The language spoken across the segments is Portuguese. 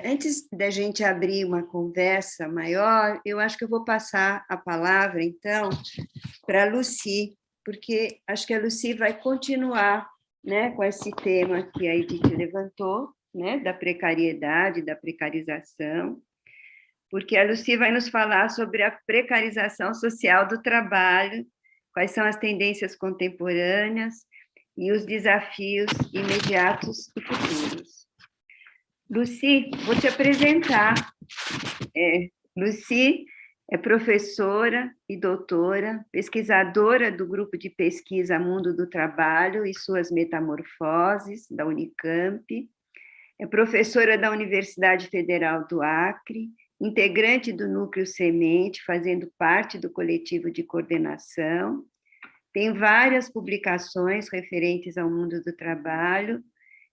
Antes da gente abrir uma conversa maior, eu acho que eu vou passar a palavra, então, para a Lucy, porque acho que a Lucy vai continuar, né, com esse tema que a Edith levantou, né, da precariedade, da precarização, porque a Lucy vai nos falar sobre a precarização social do trabalho, quais são as tendências contemporâneas e os desafios imediatos e futuros. Lucy, vou te apresentar. Lucy é professora e doutora, pesquisadora do grupo de pesquisa Mundo do Trabalho e suas Metamorfoses, da Unicamp, é professora da Universidade Federal do Acre, integrante do Núcleo Semente, fazendo parte do coletivo de coordenação, tem várias publicações referentes ao mundo do trabalho,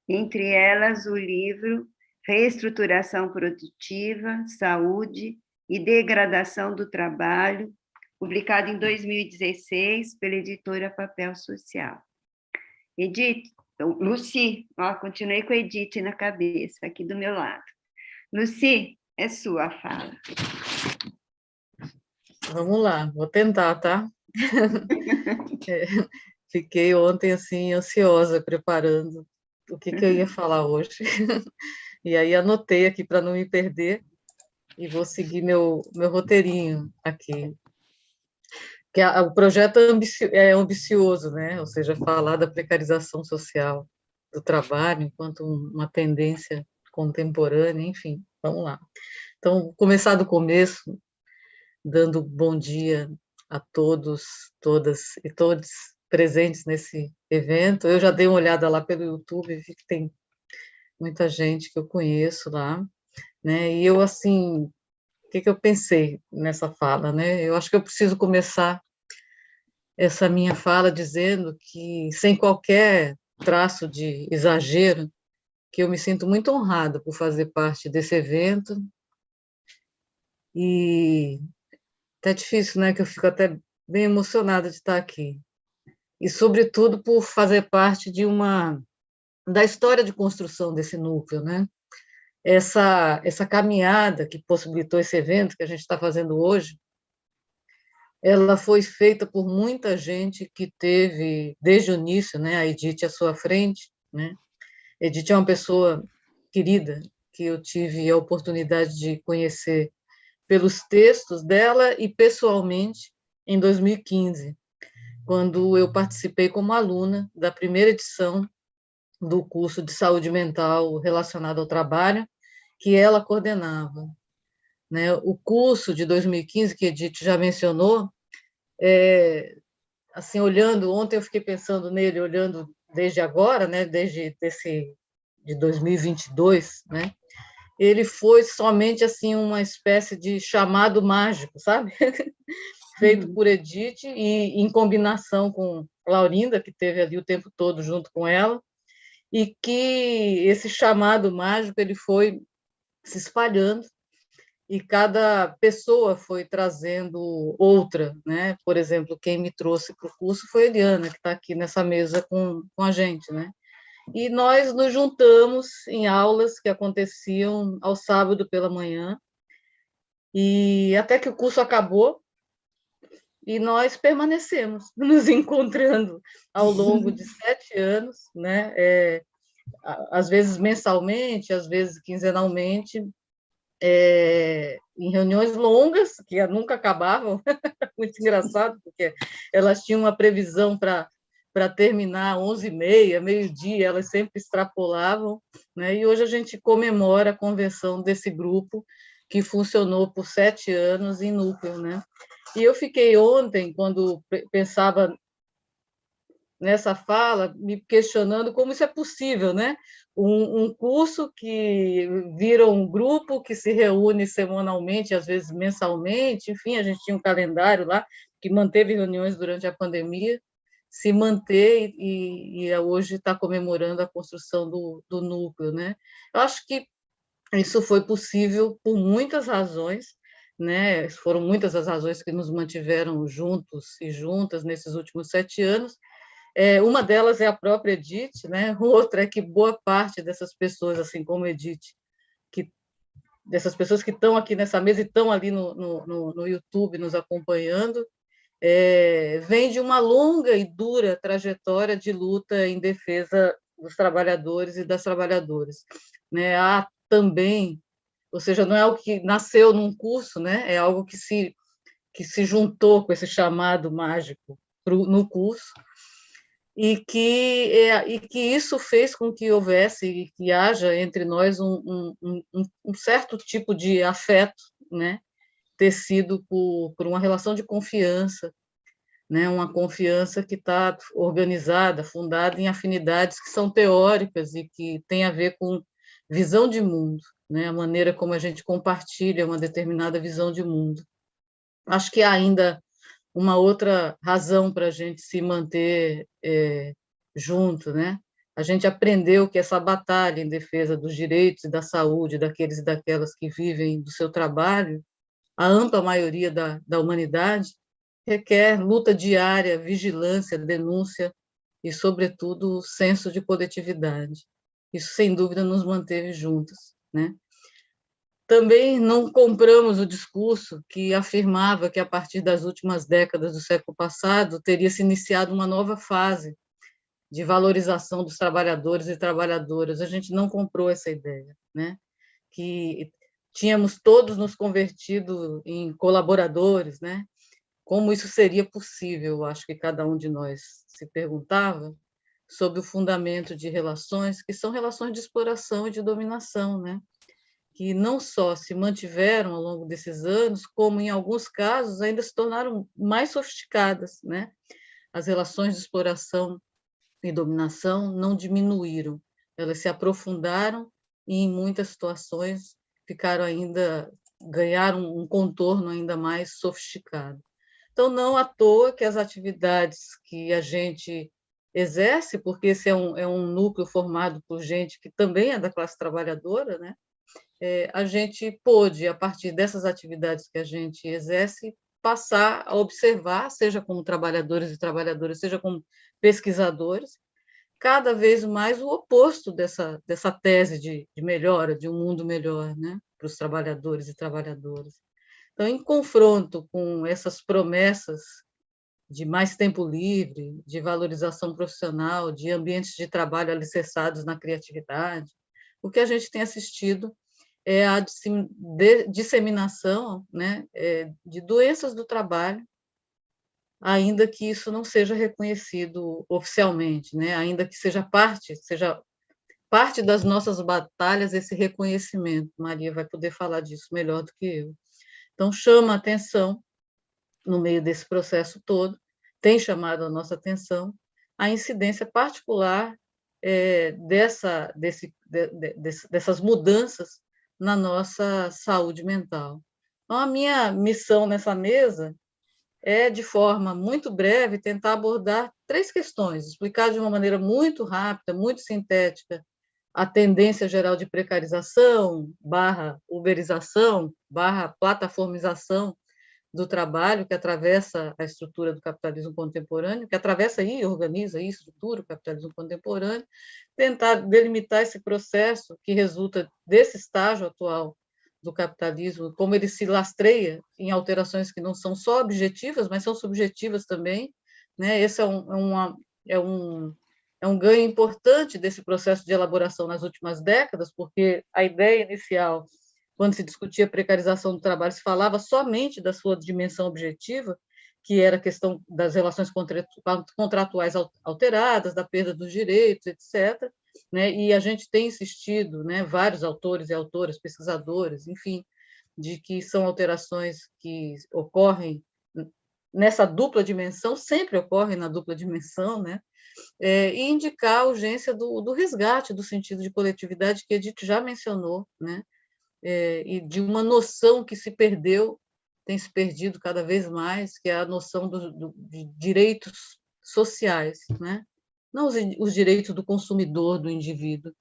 entre elas o livro Reestruturação Produtiva, Saúde e Degradação do Trabalho, publicado em 2016 pela editora Papel Social. Edith, então, Lucy, continuei com a Edith na cabeça, aqui do meu lado. Lucy, é sua a fala. Vamos lá, vou tentar, tá? Fiquei ontem, assim, ansiosa, preparando o que eu ia falar hoje. E aí anotei aqui para não me perder e vou seguir meu roteirinho aqui. Que o projeto é ambicioso, né? Ou seja, falar da precarização social do trabalho enquanto uma tendência contemporânea, enfim, vamos lá. Então, vou começar do começo, dando bom dia a todos, todas e todos presentes nesse evento. Eu já dei uma olhada lá pelo YouTube, vi que tem muita gente que eu conheço lá, né? E eu, assim, o que eu pensei nessa fala, né? Eu acho que eu preciso começar essa minha fala dizendo que, sem qualquer traço de exagero, que eu me sinto muito honrada por fazer parte desse evento, e tá difícil, né, que eu fico até bem emocionada de estar aqui, e sobretudo por fazer parte da história de construção desse núcleo, né, essa caminhada que possibilitou esse evento que a gente está fazendo hoje, ela foi feita por muita gente que teve, desde o início, né, a Edith à sua frente, né, Edith é uma pessoa querida, que eu tive a oportunidade de conhecer pelos textos dela e pessoalmente em 2015, quando eu participei como aluna da primeira edição do curso de saúde mental relacionado ao trabalho, que ela coordenava, né? O curso de 2015, que a Edith já mencionou, assim, olhando, ontem eu fiquei pensando nele, olhando desde agora, né, de 2022, né, ele foi somente, assim, uma espécie de chamado mágico, sabe? Feito por Edith e em combinação com Laurinda, que teve ali o tempo todo junto com ela, e que esse chamado mágico ele foi se espalhando e cada pessoa foi trazendo outra, né? Por exemplo, quem me trouxe para o curso foi a Eliana, que está aqui nessa mesa com a gente, né? E nós nos juntamos em aulas que aconteciam ao sábado pela manhã, e até que o curso acabou, e nós permanecemos nos encontrando ao longo de 7 anos, né? Às vezes mensalmente, às vezes quinzenalmente, em reuniões longas, que nunca acabavam, muito engraçado, porque elas tinham uma previsão para terminar 11h30, meio-dia, elas sempre extrapolavam, né? E hoje a gente comemora a convenção desse grupo, que funcionou por 7 anos em núcleo, né? E eu fiquei ontem, quando pensava nessa fala, me questionando como isso é possível, né? Um curso que vira um grupo que se reúne semanalmente, às vezes mensalmente, enfim, a gente tinha um calendário lá que manteve reuniões durante a pandemia, se manter e hoje está comemorando a construção do núcleo, né? Eu acho que isso foi possível por muitas razões, né? Foram muitas as razões que nos mantiveram juntos e juntas nesses últimos 7 anos. Uma delas é a própria Edith, né? Outra é que boa parte dessas pessoas, assim como Edith, que dessas pessoas que estão aqui nessa mesa e estão ali no YouTube nos acompanhando, vem de uma longa e dura trajetória de luta em defesa dos trabalhadores e das trabalhadoras, né? Há também, ou seja, não é algo que nasceu num curso, né? É algo que se juntou com esse chamado mágico no curso, e que isso fez com que houvesse e que haja entre nós um certo tipo de afeto, né? Tecido por uma relação de confiança, né? Uma confiança que está organizada, fundada em afinidades que são teóricas e que tem a ver com visão de mundo, né? A maneira como a gente compartilha uma determinada visão de mundo. Acho que há ainda uma outra razão para a gente se manter junto, né? A gente aprendeu que essa batalha em defesa dos direitos e da saúde daqueles e daquelas que vivem do seu trabalho, a ampla maioria da humanidade, requer luta diária, vigilância, denúncia e, sobretudo, senso de coletividade. Isso, sem dúvida, nos manteve juntos, né? Também não compramos o discurso que afirmava que, a partir das últimas décadas do século passado, teria se iniciado uma nova fase de valorização dos trabalhadores e trabalhadoras. A gente não comprou essa ideia, né? Que tínhamos todos nos convertido em colaboradores, né? Como isso seria possível? Acho que cada um de nós se perguntava sobre o fundamento de relações que são relações de exploração e de dominação, né? Que não só se mantiveram ao longo desses anos, como, em alguns casos, ainda se tornaram mais sofisticadas, né? As relações de exploração e dominação não diminuíram, elas se aprofundaram e, em muitas situações, ganharam um contorno ainda mais sofisticado. Então, não à toa que as atividades que a gente exerce, porque esse é um núcleo formado por gente que também é da classe trabalhadora, né? A gente pôde, a partir dessas atividades que a gente exerce, passar a observar, seja como trabalhadores e trabalhadoras, seja como pesquisadores, cada vez mais o oposto dessa tese de melhora, de um mundo melhor, né, para os trabalhadores e trabalhadoras. Então, em confronto com essas promessas de mais tempo livre, de valorização profissional, de ambientes de trabalho alicerçados na criatividade, o que a gente tem assistido é a disseminação, né, de doenças do trabalho, ainda que isso não seja reconhecido oficialmente, né, ainda que seja parte das nossas batalhas esse reconhecimento. Maria vai poder falar disso melhor do que eu. Então, chama a atenção, no meio desse processo todo, tem chamado a nossa atenção a incidência particular dessas mudanças na nossa saúde mental. Então, a minha missão nessa mesa é, de forma muito breve, tentar abordar 3 questões, explicar de uma maneira muito rápida, muito sintética, a tendência geral de precarização, uberização, plataformização do trabalho que atravessa a estrutura do capitalismo contemporâneo, que atravessa e organiza e estrutura o capitalismo contemporâneo, tentar delimitar esse processo que resulta desse estágio atual do capitalismo, como ele se lastreia em alterações que não são só objetivas, mas são subjetivas também, né? Esse é um ganho importante desse processo de elaboração nas últimas décadas, porque a ideia inicial, quando se discutia a precarização do trabalho, se falava somente da sua dimensão objetiva, que era a questão das relações contratuais alteradas, da perda dos direitos, etc. Né? E a gente tem insistido, né, vários autores e autoras, pesquisadores, enfim, de que são alterações que ocorrem nessa dupla dimensão, sempre ocorrem na dupla dimensão, né? E indicar a urgência do resgate do sentido de coletividade que a Edith já mencionou, né? E de uma noção que se perdeu, tem se perdido cada vez mais, que é a noção de direitos sociais, né? Não os direitos do consumidor, do indivíduo,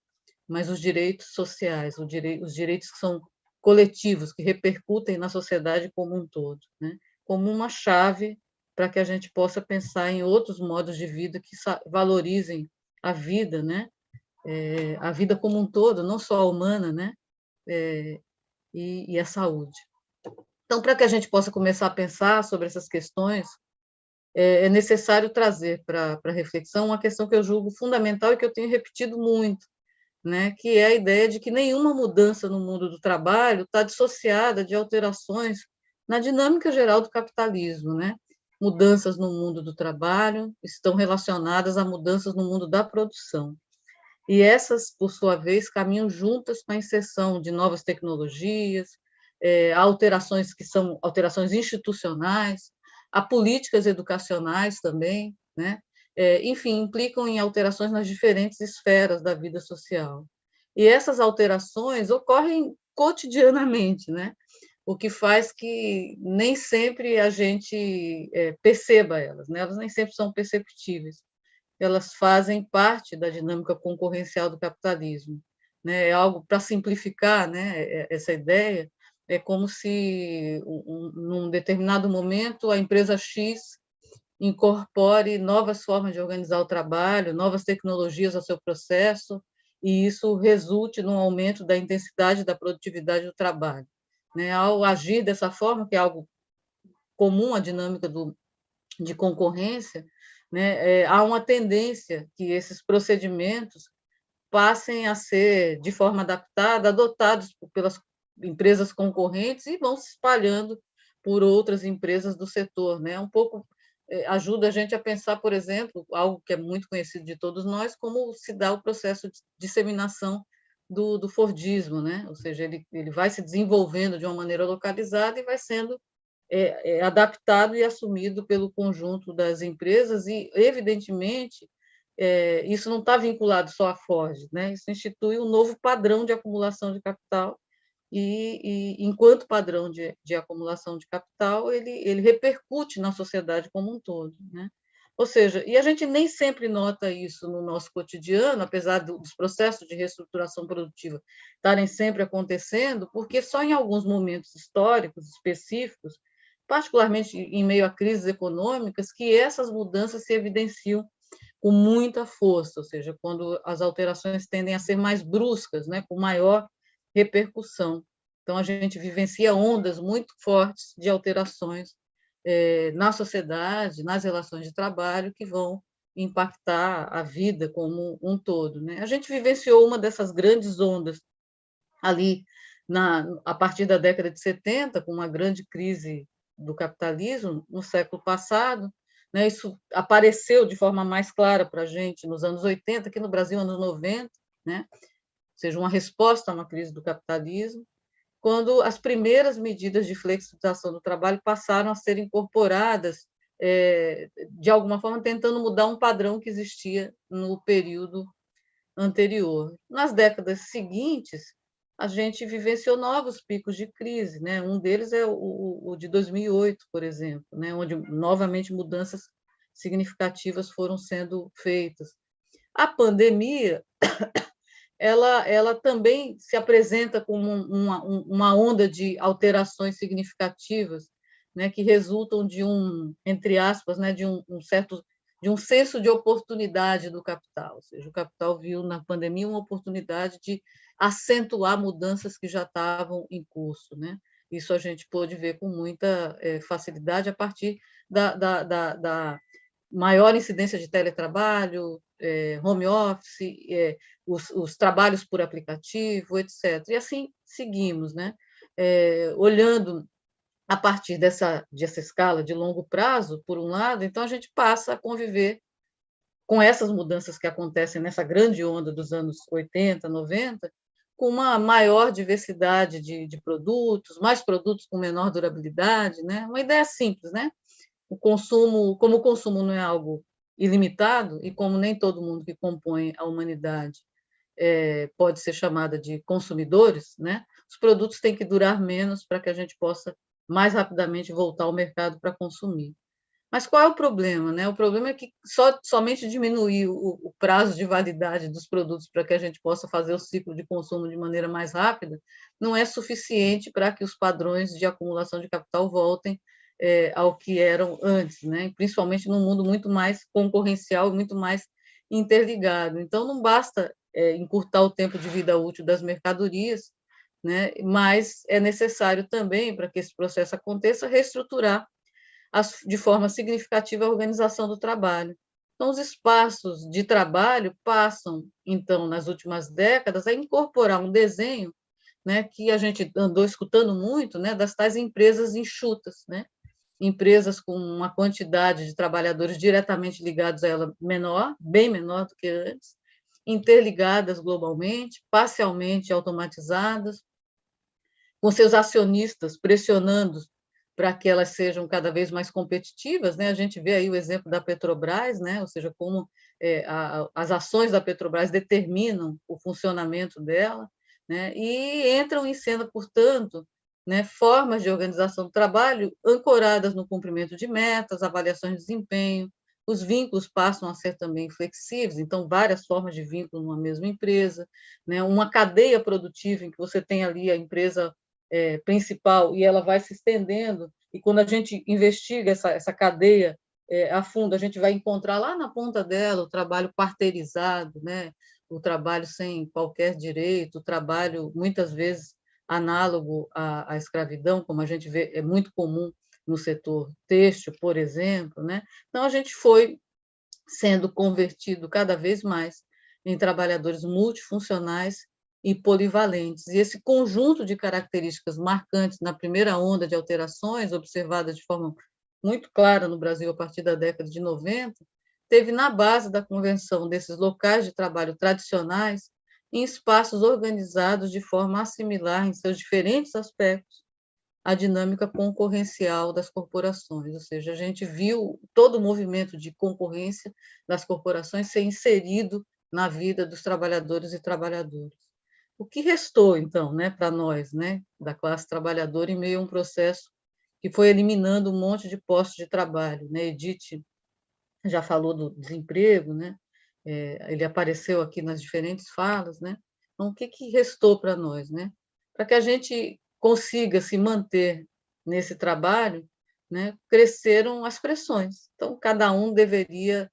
mas os direitos sociais, os direitos que são coletivos, que repercutem na sociedade como um todo, né? Como uma chave para que a gente possa pensar em outros modos de vida que valorizem a vida, né? A vida como um todo, não só a humana, né? e a saúde. Então, para que a gente possa começar a pensar sobre essas questões, é necessário trazer para a reflexão uma questão que eu julgo fundamental e que eu tenho repetido muito, né, que é a ideia de que nenhuma mudança no mundo do trabalho está dissociada de alterações na dinâmica geral do capitalismo, né? Mudanças no mundo do trabalho estão relacionadas a mudanças no mundo da produção. E essas, por sua vez, caminham juntas com a inserção de novas tecnologias, alterações que são alterações institucionais, a políticas educacionais também, né? Enfim, implicam em alterações nas diferentes esferas da vida social. E essas alterações ocorrem cotidianamente, né? O que faz que nem sempre a gente perceba elas, né? Elas nem sempre são perceptíveis, elas fazem parte da dinâmica concorrencial do capitalismo, né? É algo, para simplificar, né, essa ideia, é como se, num determinado momento, a empresa X incorpore novas formas de organizar o trabalho, novas tecnologias ao seu processo, e isso resulte num aumento da intensidade da produtividade do trabalho, né? Ao agir dessa forma, que é algo comum à dinâmica de concorrência, né, há uma tendência que esses procedimentos passem a ser, de forma adaptada, adotados pelas empresas concorrentes e vão se espalhando por outras empresas do setor, né? Um pouco ajuda a gente a pensar, por exemplo, algo que é muito conhecido de todos nós, como se dá o processo de disseminação do Fordismo, né? Ou seja, ele vai se desenvolvendo de uma maneira localizada e vai sendo adaptado e assumido pelo conjunto das empresas e, evidentemente, isso não está vinculado só à Ford, né? Isso institui um novo padrão de acumulação de capital enquanto padrão de acumulação de capital, ele repercute na sociedade como um todo, né? Ou seja, e a gente nem sempre nota isso no nosso cotidiano, apesar dos processos de reestruturação produtiva estarem sempre acontecendo, porque só em alguns momentos históricos específicos, particularmente em meio a crises econômicas, que essas mudanças se evidenciam com muita força, ou seja, quando as alterações tendem a ser mais bruscas, né, com maior repercussão. Então, a gente vivencia ondas muito fortes de alterações na sociedade, nas relações de trabalho, que vão impactar a vida como um todo, né? A gente vivenciou uma dessas grandes ondas ali a partir da década de 70, com uma grande crise do capitalismo no século passado, né? Isso apareceu de forma mais clara para a gente nos anos 80, aqui no Brasil, anos 90, né? Ou seja, uma resposta a uma crise do capitalismo, quando as primeiras medidas de flexibilização do trabalho passaram a ser incorporadas, de alguma forma, tentando mudar um padrão que existia no período anterior. Nas décadas seguintes, a gente vivenciou novos picos de crise, né? Um deles é o de 2008, por exemplo, né? Onde novamente mudanças significativas foram sendo feitas. A pandemia, ela também se apresenta como uma onda de alterações significativas, né, que resultam de entre aspas, né, de um senso de oportunidade do capital, ou seja, o capital viu na pandemia uma oportunidade de acentuar mudanças que já estavam em curso, né? Isso a gente pôde ver com muita facilidade a partir da maior incidência de teletrabalho, home office, os trabalhos por aplicativo, etc. E assim seguimos, né? Olhando a partir dessa escala de longo prazo, por um lado, então a gente passa a conviver com essas mudanças que acontecem nessa grande onda dos anos 80, 90, com uma maior diversidade de produtos, mais produtos com menor durabilidade, né? Uma ideia simples, né? Como o consumo não é algo ilimitado e como nem todo mundo que compõe a humanidade pode ser chamada de consumidores, né? Os produtos têm que durar menos para que a gente possa mais rapidamente voltar ao mercado para consumir. Mas qual é o problema, né? O problema é que somente diminuir o prazo de validade dos produtos para que a gente possa fazer o ciclo de consumo de maneira mais rápida não é suficiente para que os padrões de acumulação de capital voltem ao que eram antes, né? Principalmente num mundo muito mais concorrencial, muito mais interligado. Então, não basta encurtar o tempo de vida útil das mercadorias né? Mas é necessário também, para que esse processo aconteça, reestruturar de forma significativa a organização do trabalho. Então, os espaços de trabalho passam, então, nas últimas décadas, a incorporar um desenho, né, que a gente andou escutando muito, né, das tais empresas enxutas, né, empresas com uma quantidade de trabalhadores diretamente ligados a ela menor, bem menor do que antes, interligadas globalmente, parcialmente automatizadas, com seus acionistas pressionando para que elas sejam cada vez mais competitivas, né? A gente vê aí o exemplo da Petrobras, né? Ou seja, como as ações da Petrobras determinam o funcionamento dela, né? E entram em cena, portanto, né, formas de organização do trabalho ancoradas no cumprimento de metas, avaliações de desempenho, os vínculos passam a ser também flexíveis, então várias formas de vínculo numa mesma empresa, né? Uma cadeia produtiva em que você tem ali a empresa principal e ela vai se estendendo, e quando a gente investiga essa cadeia a fundo, a gente vai encontrar lá na ponta dela o trabalho parterizado, né? O trabalho sem qualquer direito, o trabalho, muitas vezes, análogo à escravidão, como a gente vê, é muito comum no setor têxtil, por exemplo, né? Então, a gente foi sendo convertido cada vez mais em trabalhadores multifuncionais e polivalentes. E esse conjunto de características marcantes na primeira onda de alterações, observada de forma muito clara no Brasil a partir da década de 90, teve na base da convenção desses locais de trabalho tradicionais em espaços organizados de forma a assimilar em seus diferentes aspectos a dinâmica concorrencial das corporações, ou seja, a gente viu todo o movimento de concorrência das corporações ser inserido na vida dos trabalhadores e trabalhadoras. O que restou, então, né, para nós, né, da classe trabalhadora, em meio a um processo que foi eliminando um monte de postos de trabalho, né? Edith já falou do desemprego, né? Ele apareceu aqui nas diferentes falas, né? Então, o que restou para nós, né? Para que a gente consiga se manter nesse trabalho, né? Cresceram as pressões. Então, cada um deveria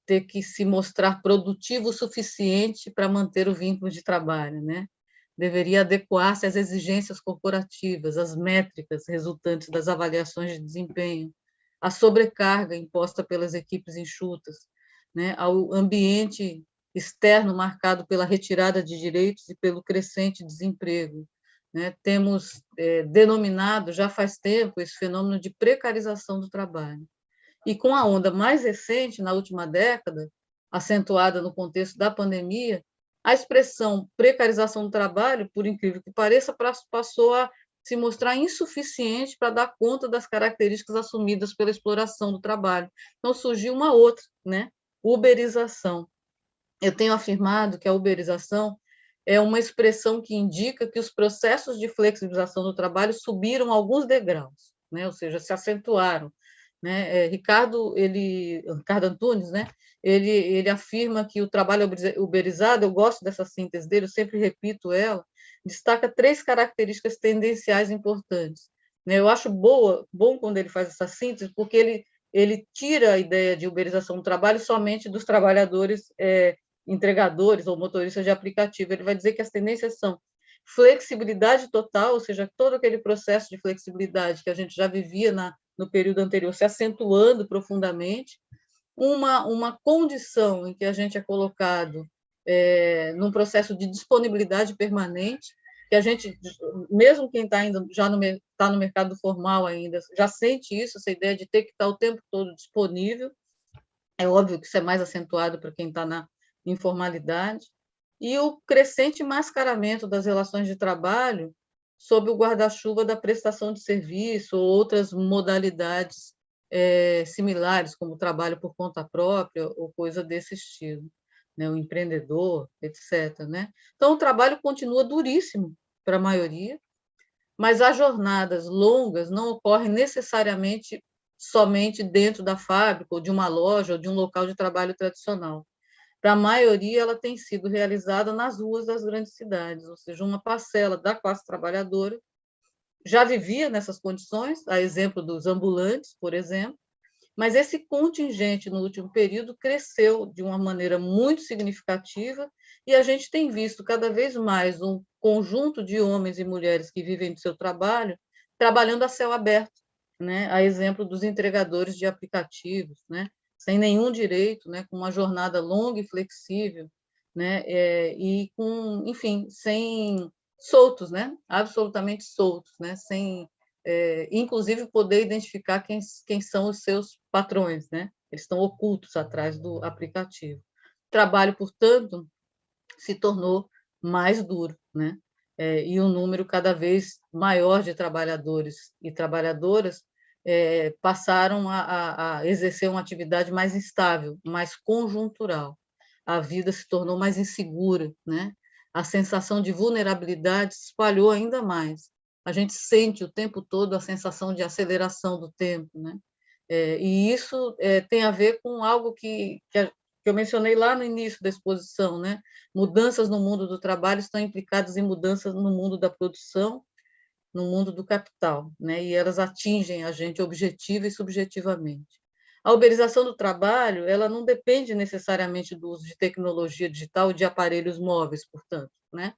ter que se mostrar produtivo o suficiente para manter o vínculo de trabalho, né? Deveria adequar-se às exigências corporativas, às métricas resultantes das avaliações de desempenho, à sobrecarga imposta pelas equipes enxutas, né? Ao ambiente externo marcado pela retirada de direitos e pelo crescente desemprego, né? Temos denominado já faz tempo esse fenômeno de precarização do trabalho. E com a onda mais recente, na última década, acentuada no contexto da pandemia, a expressão precarização do trabalho, por incrível que pareça, passou a se mostrar insuficiente para dar conta das características assumidas pela exploração do trabalho. Então, surgiu uma outra, né? Uberização. Eu tenho afirmado que a uberização é uma expressão que indica que os processos de flexibilização do trabalho subiram alguns degraus, né? Ou seja, se acentuaram, né? Ricardo Antunes, né? Ele afirma que o trabalho uberizado, eu gosto dessa síntese dele, eu sempre repito ela, destaca 3 características tendenciais importantes, né? Eu acho bom quando ele faz essa síntese, porque ele tira a ideia de uberização do trabalho somente dos trabalhadores entregadores ou motoristas de aplicativo. Ele vai dizer que as tendências são flexibilidade total, ou seja, todo aquele processo de flexibilidade que a gente já vivia no período anterior se acentuando profundamente, uma condição em que a gente é colocado num processo de disponibilidade permanente, que a gente, mesmo quem está ainda já tá no mercado formal ainda, já sente isso, essa ideia de ter que estar o tempo todo disponível. É óbvio que isso é mais acentuado para quem está na informalidade, e o crescente mascaramento das relações de trabalho sob o guarda-chuva da prestação de serviço ou outras modalidades similares, como o trabalho por conta própria ou coisa desse estilo, né? O empreendedor, etc. Né? Então, o trabalho continua duríssimo para a maioria, mas as jornadas longas não ocorrem necessariamente somente dentro da fábrica, ou de uma loja, ou de um local de trabalho tradicional. Para a maioria, ela tem sido realizada nas ruas das grandes cidades, ou seja, uma parcela da classe trabalhadora já vivia nessas condições, a exemplo dos ambulantes, por exemplo, Mas esse contingente, no último período, cresceu de uma maneira muito significativa e a gente tem visto cada vez mais um conjunto de homens e mulheres que vivem do seu trabalho, trabalhando a céu aberto, né? A exemplo dos entregadores de aplicativos, né? Sem nenhum direito, né? Com uma jornada longa e flexível, né? E com, enfim, sem soltos, né? Absolutamente soltos, né? Sem inclusive poder identificar quem são os seus patrões, né? Eles estão ocultos atrás do aplicativo. O trabalho, portanto, se tornou mais duro, né? E um número cada vez maior de trabalhadores e trabalhadoras passaram a exercer uma atividade mais instável, mais conjuntural. A vida se tornou mais insegura, né? A sensação de vulnerabilidade se espalhou ainda mais. A gente sente o tempo todo a sensação de aceleração do tempo, né? E isso tem a ver com algo que eu mencionei lá no início da exposição, né? Mudanças no mundo do trabalho estão implicadas em mudanças no mundo da produção, no mundo do capital, né? E elas atingem a gente objetiva e subjetivamente. A uberização do trabalho, ela não depende necessariamente do uso de tecnologia digital e de aparelhos móveis, portanto, né?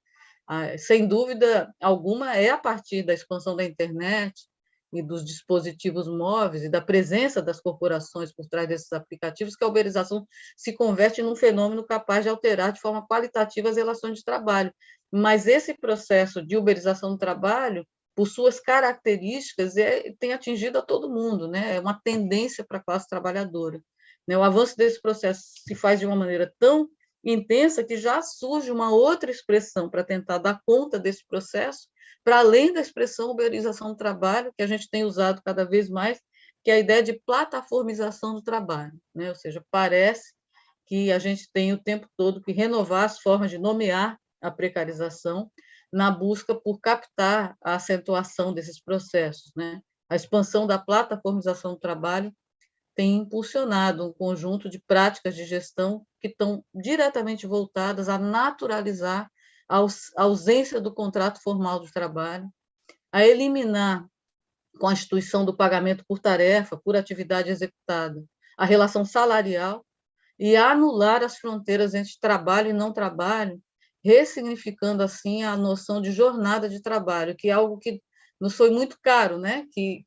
Sem dúvida alguma, é a partir da expansão da internet e dos dispositivos móveis e da presença das corporações por trás desses aplicativos que a uberização se converte num fenômeno capaz de alterar de forma qualitativa as relações de trabalho. Mas esse processo de uberização do trabalho, por suas características, tem atingido a todo mundo, né? É uma tendência para a classe trabalhadora. Né? O avanço desse processo se faz de uma maneira tão intensa que já surge uma outra expressão para tentar dar conta desse processo, para além da expressão uberização do trabalho, que a gente tem usado cada vez mais, que é a ideia de plataformização do trabalho, né? Ou seja, parece que a gente tem o tempo todo que renovar as formas de nomear a precarização na busca por captar a acentuação desses processos, né? A expansão da plataformização do trabalho tem impulsionado um conjunto de práticas de gestão que estão diretamente voltadas a naturalizar a ausência do contrato formal do trabalho, a eliminar, com a instituição do pagamento por tarefa, por atividade executada, a relação salarial e a anular as fronteiras entre trabalho e não trabalho, ressignificando, assim, a noção de jornada de trabalho, que é algo que nos foi muito caro, né? Que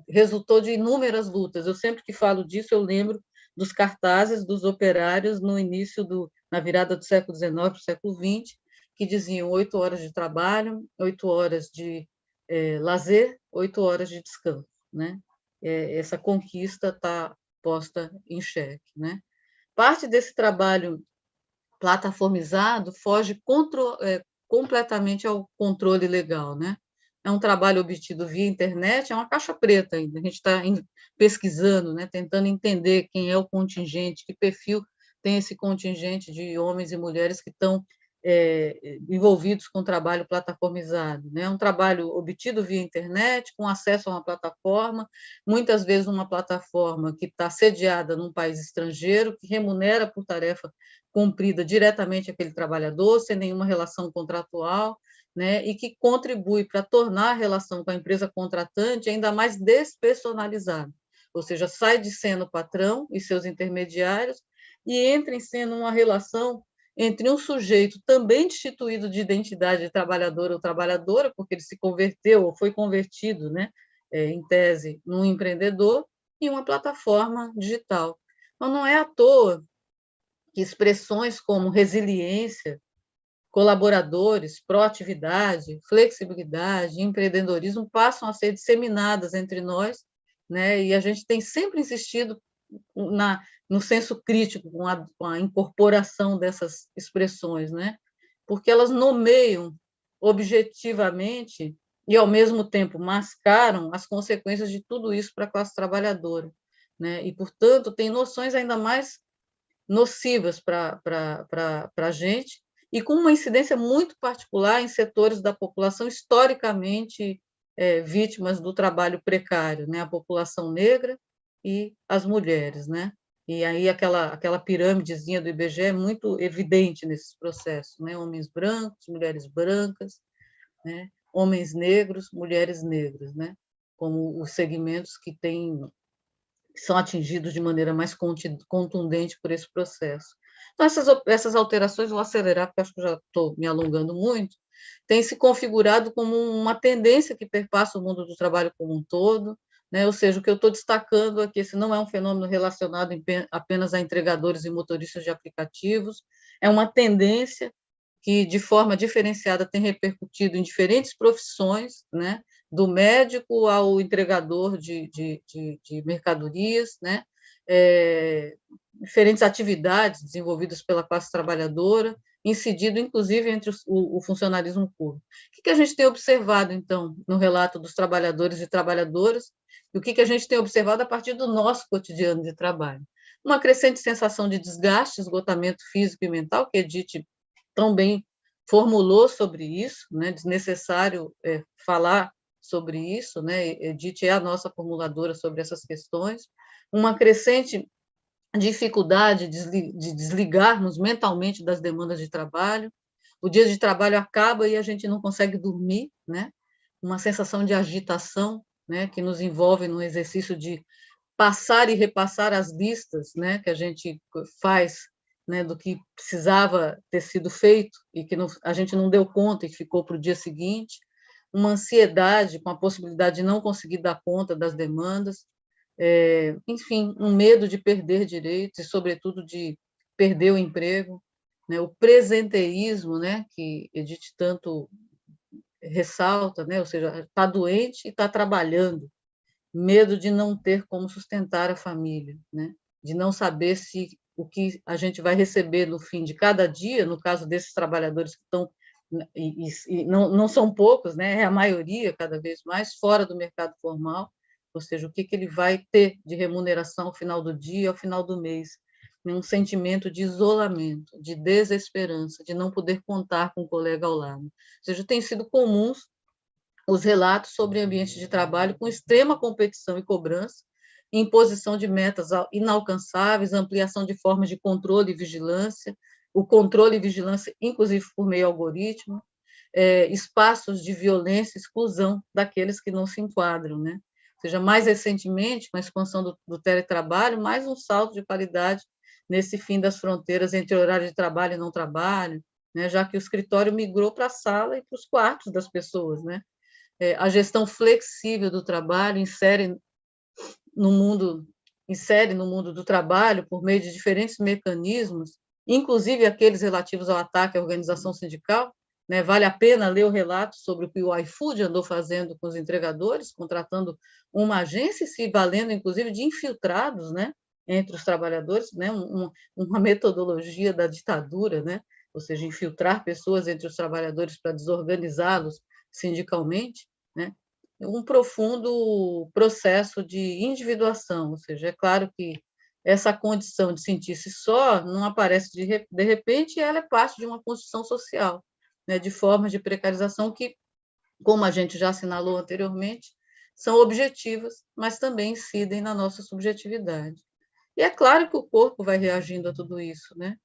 resultou de inúmeras lutas. Eu sempre que falo disso, eu lembro dos cartazes dos operários no início na virada do século XIX para o século XX, que diziam 8 horas de trabalho, 8 horas de lazer, 8 horas de descanso, né? Essa conquista está posta em xeque, né? Parte desse trabalho plataformizado foge completamente ao controle legal, né? É um trabalho obtido via internet, é uma caixa preta ainda. A gente está pesquisando, né? Tentando entender quem é o contingente, que perfil tem esse contingente de homens e mulheres que estão envolvidos com o trabalho plataformizado. Né? É um trabalho obtido via internet, com acesso a uma plataforma, muitas vezes uma plataforma que está sediada num país estrangeiro, que remunera por tarefa cumprida diretamente aquele trabalhador, sem nenhuma relação contratual, né? E que contribui para tornar a relação com a empresa contratante ainda mais despersonalizada, ou seja, sai de cena o patrão e seus intermediários e entra em cena uma relação entre um sujeito também destituído de identidade de trabalhador ou trabalhadora, porque ele se converteu ou foi convertido, né, em tese, num empreendedor, e uma plataforma digital. Então, não é à toa que expressões como resiliência, colaboradores, proatividade, flexibilidade, empreendedorismo passam a ser disseminadas entre nós, né? E a gente tem sempre insistido no senso crítico, com a incorporação dessas expressões, né? Porque elas nomeiam objetivamente e, ao mesmo tempo, mascaram as consequências de tudo isso para a classe trabalhadora, né? E, portanto, tem noções ainda mais nocivas para a gente, e com uma incidência muito particular em setores da população historicamente vítimas do trabalho precário, né? A população negra e as mulheres, né? E aí aquela pirâmidezinha do IBGE é muito evidente nesses processos, né? Homens brancos, mulheres brancas, né? Homens negros, mulheres negras, né? Como os segmentos que têm são atingidos de maneira mais contundente por esse processo. Então, essas alterações, vou acelerar, porque acho que já estou me alongando muito, têm se configurado como uma tendência que perpassa o mundo do trabalho como um todo, né? Ou seja, o que eu estou destacando aqui, esse não é um fenômeno relacionado apenas a entregadores e motoristas de aplicativos, é uma tendência que, de forma diferenciada, tem repercutido em diferentes profissões, né? Do médico ao entregador de mercadorias, né? Diferentes atividades desenvolvidas pela classe trabalhadora, incidido, inclusive, entre o funcionalismo público. O que a gente tem observado, então, no relato dos trabalhadores e trabalhadoras, e o que a gente tem observado a partir do nosso cotidiano de trabalho? Uma crescente sensação de desgaste, esgotamento físico e mental, que Edith tão bem formulou sobre isso, né? Desnecessário falar sobre isso, né? Edith é a nossa formuladora sobre essas questões, uma crescente dificuldade de desligarmos mentalmente das demandas de trabalho, o dia de trabalho acaba e a gente não consegue dormir, né? Uma sensação de agitação, né? Que nos envolve no exercício de passar e repassar as listas, né? Que a gente faz, né? Do que precisava ter sido feito e que não, a gente não deu conta e ficou para o dia seguinte, uma ansiedade com a possibilidade de não conseguir dar conta das demandas, enfim, um medo de perder direitos e, sobretudo, de perder o emprego, né? O presenteísmo, né? Que Edith tanto ressalta, né? Ou seja, está doente e está trabalhando, medo de não ter como sustentar a família, né? De não saber se o que a gente vai receber no fim de cada dia, no caso desses trabalhadores que estão, e não são poucos, né? É a maioria, cada vez mais, fora do mercado formal, ou seja, o que ele vai ter de remuneração ao final do dia, ao final do mês. Um sentimento de isolamento, de desesperança, de não poder contar com um colega ao lado. Ou seja, tem sido comuns os relatos sobre ambiente de trabalho com extrema competição e cobrança, imposição de metas inalcançáveis, ampliação de formas de controle e vigilância, o controle e vigilância, inclusive por meio algoritmo, espaços de violência, exclusão daqueles que não se enquadram, né? Ou seja, mais recentemente, com a expansão do teletrabalho, mais um salto de qualidade nesse fim das fronteiras entre horário de trabalho e não trabalho, né? Já que o escritório migrou para a sala e para os quartos das pessoas, né? A gestão flexível do trabalho insere no mundo do trabalho por meio de diferentes mecanismos, inclusive aqueles relativos ao ataque à organização sindical, né? Vale a pena ler o relato sobre o que o iFood andou fazendo com os entregadores, contratando uma agência e se valendo, inclusive, de infiltrados, né? Entre os trabalhadores, né? Uma metodologia da ditadura, né? Ou seja, infiltrar pessoas entre os trabalhadores para desorganizá-los sindicalmente, né? Um profundo processo de individuação, ou seja, é claro que essa condição de sentir-se só não aparece de repente, e ela é parte de uma construção social, né, de formas de precarização que, como a gente já assinalou anteriormente, são objetivas, mas também incidem na nossa subjetividade. E é claro que o corpo vai reagindo a tudo isso, né?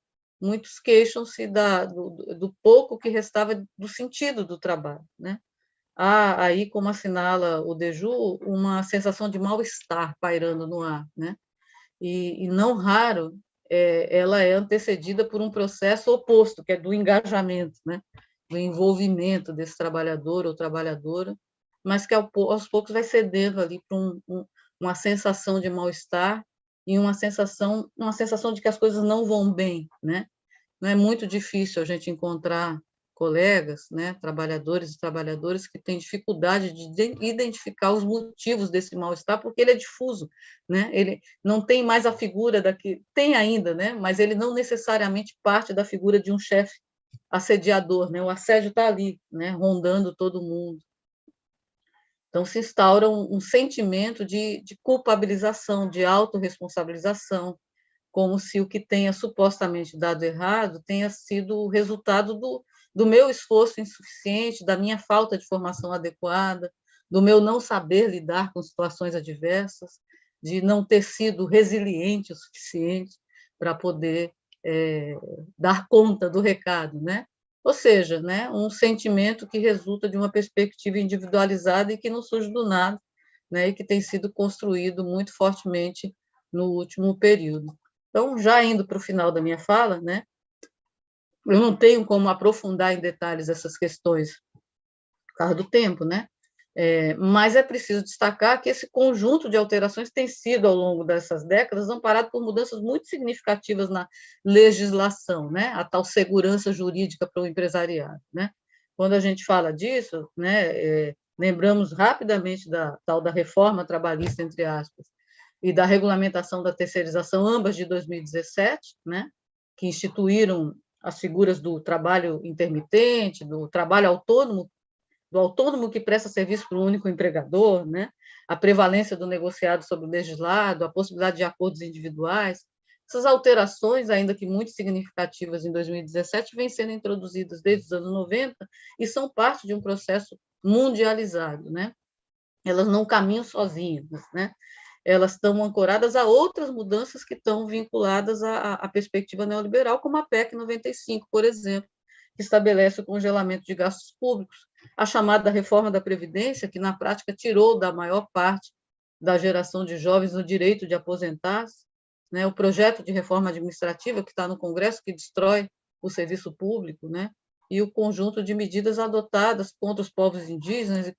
Muitos queixam-se do pouco que restava do sentido do trabalho, né? Há aí, como assinala o Deju, uma sensação de mal-estar pairando no ar, né? E não raro, ela é antecedida por um processo oposto, que é do engajamento, né? Do envolvimento desse trabalhador ou trabalhadora, mas que aos poucos vai cedendo ali para uma sensação de mal-estar e uma sensação de que as coisas não vão bem, né? Não é muito difícil a gente encontrar colegas, né, trabalhadores e trabalhadoras que têm dificuldade de identificar os motivos desse mal-estar, porque ele é difuso, né? Ele não tem mais a figura tem ainda, né? Mas ele não necessariamente parte da figura de um chefe assediador, né? O assédio está ali, né? Rondando todo mundo. Então se instaura um sentimento de culpabilização, de autorresponsabilização, como se o que tenha supostamente dado errado tenha sido o resultado do meu esforço insuficiente, da minha falta de formação adequada, do meu não saber lidar com situações adversas, de não ter sido resiliente o suficiente para poder dar conta do recado, né? Ou seja, né, um sentimento que resulta de uma perspectiva individualizada e que não surge do nada, né, e que tem sido construído muito fortemente no último período. Então, já indo para o final da minha fala, né, eu não tenho como aprofundar em detalhes essas questões por causa do tempo, né? Mas é preciso destacar que esse conjunto de alterações tem sido, ao longo dessas décadas, amparado por mudanças muito significativas na legislação, né? A tal segurança jurídica para o empresariado, né? Quando a gente fala disso, né, lembramos rapidamente da tal da reforma trabalhista, entre aspas, e da regulamentação da terceirização, ambas de 2017, né, que instituíram as figuras do trabalho intermitente, do trabalho autônomo, do autônomo que presta serviço para um único empregador, né? A prevalência do negociado sobre o legislado, a possibilidade de acordos individuais. Essas alterações, ainda que muito significativas em 2017, vêm sendo introduzidas desde os anos 90 e são parte de um processo mundializado, né? Elas não caminham sozinhas, né? Elas estão ancoradas a outras mudanças que estão vinculadas à perspectiva neoliberal, como a PEC 95, por exemplo, que estabelece o congelamento de gastos públicos, a chamada reforma da Previdência, que na prática tirou da maior parte da geração de jovens o direito de aposentar-se, né? O projeto de reforma administrativa que está no Congresso, que destrói o serviço público, né? E o conjunto de medidas adotadas contra os povos indígenas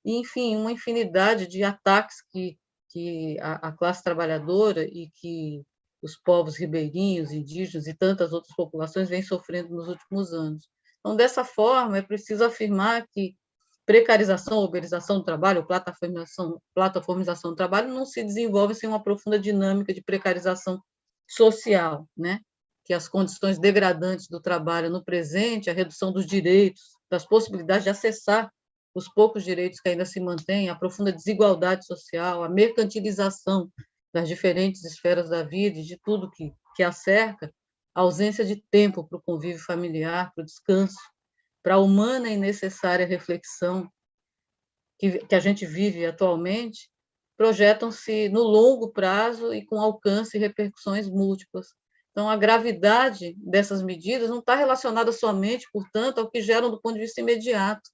enfim, uma infinidade de ataques que a classe trabalhadora e que os povos ribeirinhos, indígenas e tantas outras populações vêm sofrendo nos últimos anos. Então, dessa forma, é preciso afirmar que precarização, uberização do trabalho, plataformização do trabalho não se desenvolve sem uma profunda dinâmica de precarização social, né? Que as condições degradantes do trabalho no presente, a redução dos direitos, das possibilidades de acessar os poucos direitos que ainda se mantêm, a profunda desigualdade social, a mercantilização das diferentes esferas da vida e de tudo que a cerca, a ausência de tempo para o convívio familiar, para o descanso, para a humana e necessária reflexão que a gente vive atualmente, projetam-se no longo prazo e com alcance e repercussões múltiplas. Então, a gravidade dessas medidas não está relacionada somente, portanto, ao que geram do ponto de vista imediato,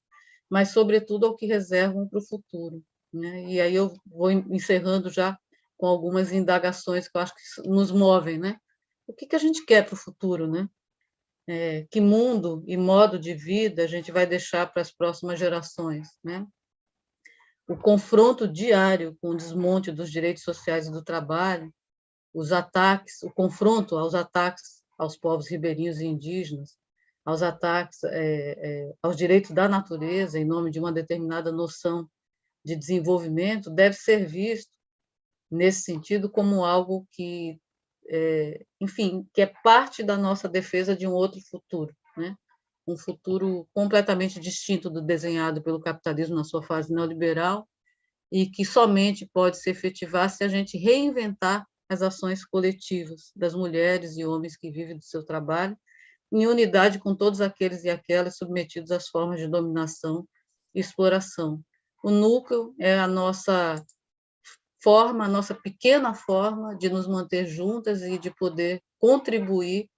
mas, sobretudo, ao que reservam para o futuro, né? E aí eu vou encerrando já com algumas indagações que eu acho que nos movem, né? O que a gente quer para o futuro, né? Que mundo e modo de vida a gente vai deixar para as próximas gerações, né? O confronto diário com o desmonte dos direitos sociais e do trabalho, os ataques, o confronto aos ataques aos povos ribeirinhos e indígenas, aos ataques aos direitos da natureza em nome de uma determinada noção de desenvolvimento, deve ser visto, nesse sentido, como algo que, enfim, que é parte da nossa defesa de um outro futuro, né? Um futuro completamente distinto do desenhado pelo capitalismo na sua fase neoliberal e que somente pode se efetivar se a gente reinventar as ações coletivas das mulheres e homens que vivem do seu trabalho, em unidade com todos aqueles e aquelas submetidos às formas de dominação e exploração. O núcleo é a nossa forma, a nossa pequena forma de nos manter juntas e de poder contribuir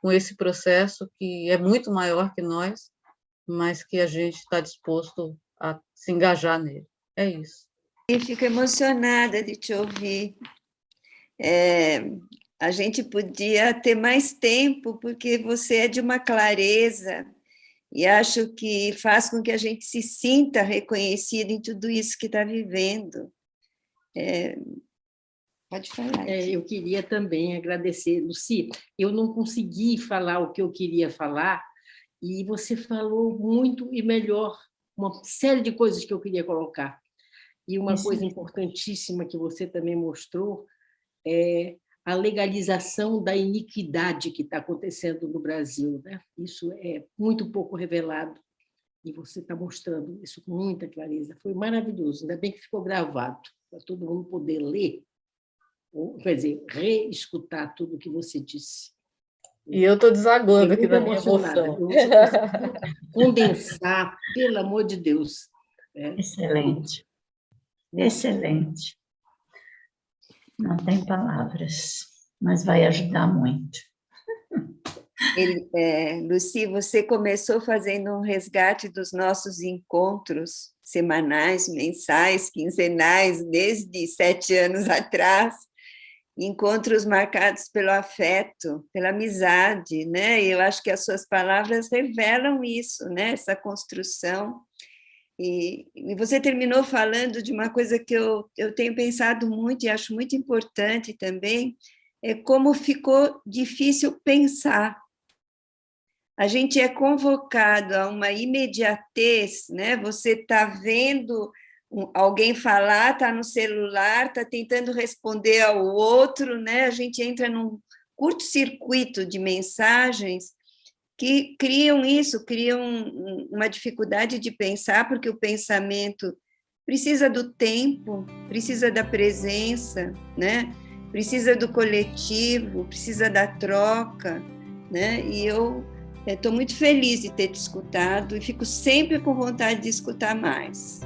com esse processo que é muito maior que nós, mas que a gente está disposto a se engajar nele. É isso. Eu fico emocionada de te ouvir. A gente podia ter mais tempo, porque você é de uma clareza, e acho que faz com que a gente se sinta reconhecido em tudo isso que está vivendo. Pode falar. Eu queria também agradecer, Lucy. Eu não consegui falar o que eu queria falar, e você falou muito e melhor uma série de coisas que eu queria colocar. E uma coisa importantíssima que você também mostrou é a legalização da iniquidade que está acontecendo no Brasil, né? Isso é muito pouco revelado, e você está mostrando isso com muita clareza. Foi maravilhoso, ainda bem que ficou gravado, para todo mundo poder ler, ou, quer dizer, reescutar tudo o que você disse. E eu estou desaguando aqui na minha emoção. Você conseguiu condensar, pelo amor de Deus. Excelente. Excelente. Não tem palavras, mas vai ajudar muito. Lucy, você começou fazendo um resgate dos nossos encontros semanais, mensais, quinzenais, desde 7 anos atrás, encontros marcados pelo afeto, pela amizade, né? Eu acho que as suas palavras revelam isso, né? Essa construção. E você terminou falando de uma coisa que eu tenho pensado muito e acho muito importante também, é como ficou difícil pensar. A gente é convocado a uma imediatez, né? Você está vendo alguém falar, está no celular, está tentando responder ao outro, né? A gente entra num curto-circuito de mensagens que criam isso, criam uma dificuldade de pensar, porque o pensamento precisa do tempo, precisa da presença, né? Precisa do coletivo, precisa da troca, né? E eu estou muito feliz de ter te escutado e fico sempre com vontade de escutar mais.